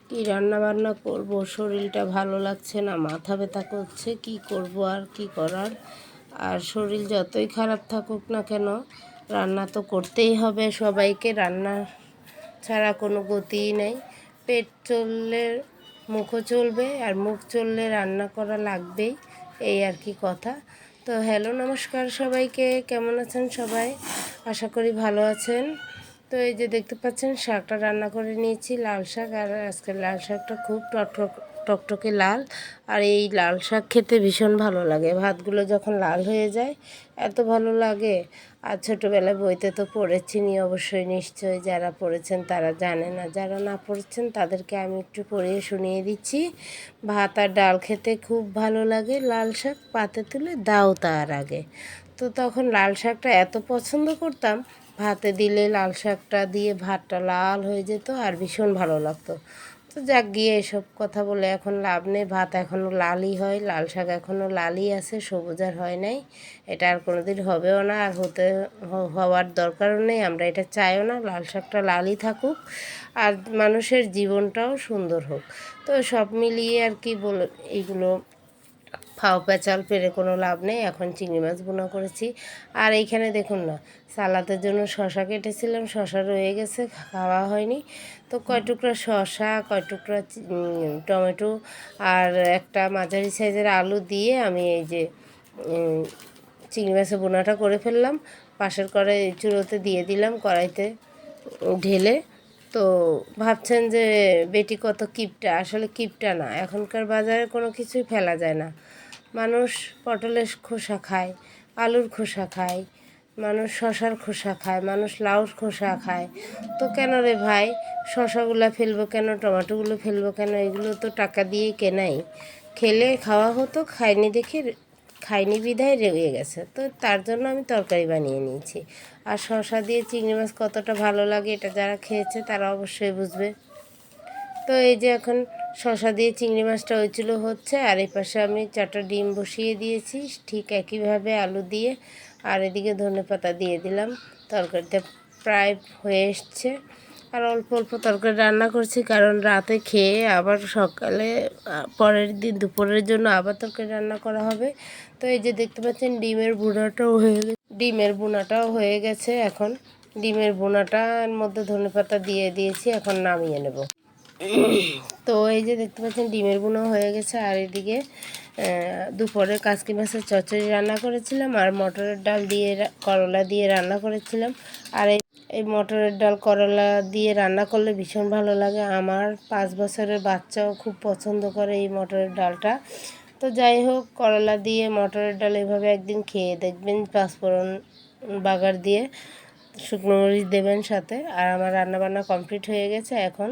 কি রান্না বান্না করব, শরীরটা ভালো লাগছে না, মাথা ব্যথা করছে, কি করব আর কি করার। আর শরীর যতই খারাপ থাকুক না কেন, রান্না তো করতেই হবে সবাইকে, রান্না ছাড়া কোনো গতিই নেই। পেট চললে মুখও চলবে, আর মুখ চললে রান্না করা লাগবেই, এই আর কি কথা। তো হ্যালো, নমস্কার সবাইকে, কেমন আছেন সবাই? আশা করি ভালো আছেন। তো এই যে দেখতে পাচ্ছেন, শাকটা রান্না করে নিয়েছি, লাল শাক। আর আজকের লাল শাকটা খুব টকটকে লাল। আর এই লাল শাক খেতে ভীষণ ভালো লাগে, ভাতগুলো যখন লাল হয়ে যায় এত ভালো লাগে। আর ছোটোবেলায় বইতে তো পড়েছিনি, অবশ্যই নিশ্চয়ই যারা পড়েছেন তারা জানে না, যারা না পড়েছেন তাদেরকে আমি একটু পড়িয়ে শুনিয়ে দিচ্ছি। ভাত আর ডাল খেতে খুব ভালো লাগে, লাল শাক পাতে তুলে দাও তার আগে। তো তখন লাল শাকটা এত পছন্দ করতাম, ভাতে দিলে লাল শাকটা দিয়ে ভাতটা লাল হয়ে যেত আর ভীষণ ভালো লাগতো। তো যাক গিয়ে এসব কথা বলে এখন লাভ নেই, ভাত এখনও লালই হয়, লাল শাক এখনও লালই আছে, সবুজ আর হয় নাই। এটা আর কোনো দিন হবেও না, আর হওয়ার দরকারও নেই, আমরা এটা চাইও না। লাল শাকটা লালই থাকুক, আর মানুষের জীবনটাও সুন্দর হোক। তো সব মিলিয়ে আর কি বল, এইগুলো ফাও পেঁচাল পেরে কোনো লাভ নেই। এখন চিংড়ি মাছ বোনা করেছি। আর এইখানে দেখুন না, সালাদের জন্য শশা কেটেছিলাম, শশা রয়ে গেছে, খাওয়া হয়নি। তো কয় টুকরা শশা, কয় টুকরা টমেটো আর একটা মাঝারি সাইজের আলু দিয়ে আমি এই যে চিংড়ি মাছের বোনাটা করে ফেললাম। পাশের কড়াই চুলোতে দিয়ে দিলাম, কড়াইতে ঢেলে। তো ভাবছেন যে বেটি কত কিপটা, আসলে কিপটা না, এখনকার বাজারে কোনো কিছুই ফেলা যায় না। মানুষ পটলের খোসা খায়, আলুর খোসা খায়, মানুষ শশার খোসা খায়, মানুষ লাউর খোসা খায়। তো কেন রে ভাই শশাগুলো ফেলবো কেন, টমেটোগুলো ফেলবো কেন? এগুলো তো টাকা দিয়ে কেনাই, খেলে খাওয়া হতো, খাইনি বিধায় রয়ে গেছে। তো তার জন্য আমি তরকারি বানিয়ে নিয়েছি। আর শশা দিয়ে চিংড়ি মাছ কতটা ভালো লাগে এটা যারা খেয়েছে তারা অবশ্যই বুঝবে। তো এই যে এখন শশা দিয়ে চিংড়ি মাছটা হয়েছিল হচ্ছে, আর এই পাশে আমি 4টা ডিম বসিয়ে দিয়েছি ঠিক একইভাবে আলু দিয়ে। আর এদিকে ধনেপাতা দিয়ে দিলাম, তরকারিটা প্রায় হয়ে এসছে। আর অল্প অল্প তরকারি রান্না করছি, কারণ রাতে খেয়ে আবার সকালে পরের দিন দুপুরের জন্য আবার তরকারি রান্না করা হবে। তো এই যে দেখতে পাচ্ছেন ডিমের বোনাটাও হয়ে গেছে। এখন ডিমের বোনাটার মধ্যে ধনেপাতা দিয়ে দিয়েছি, এখন নামিয়ে নেব। তো এই যে দেখতে পাচ্ছেন ডিমের বোনা হয়ে গেছে। আর এদিকে দুপুরে কাসকি মাছের চচ্চড়ি রান্না করেছিলাম, আর মটরের ডাল দিয়ে করলা দিয়ে রান্না করেছিলাম। আর এই মটরের ডাল করলা দিয়ে রান্না করলে ভীষণ ভালো লাগে, আমার 5 বছরের বাচ্চাও খুব পছন্দ করে এই মটরের ডালটা। তো যাই হোক, করলা দিয়ে মটরের ডাল এভাবে একদিন খেয়ে দেখবেন, পাঁচফোড়ন বাগার দিয়ে শুকনো মরিচ দেবেন সাথে। আর আমার রান্নাবান্না কমপ্লিট হয়ে গেছে। এখন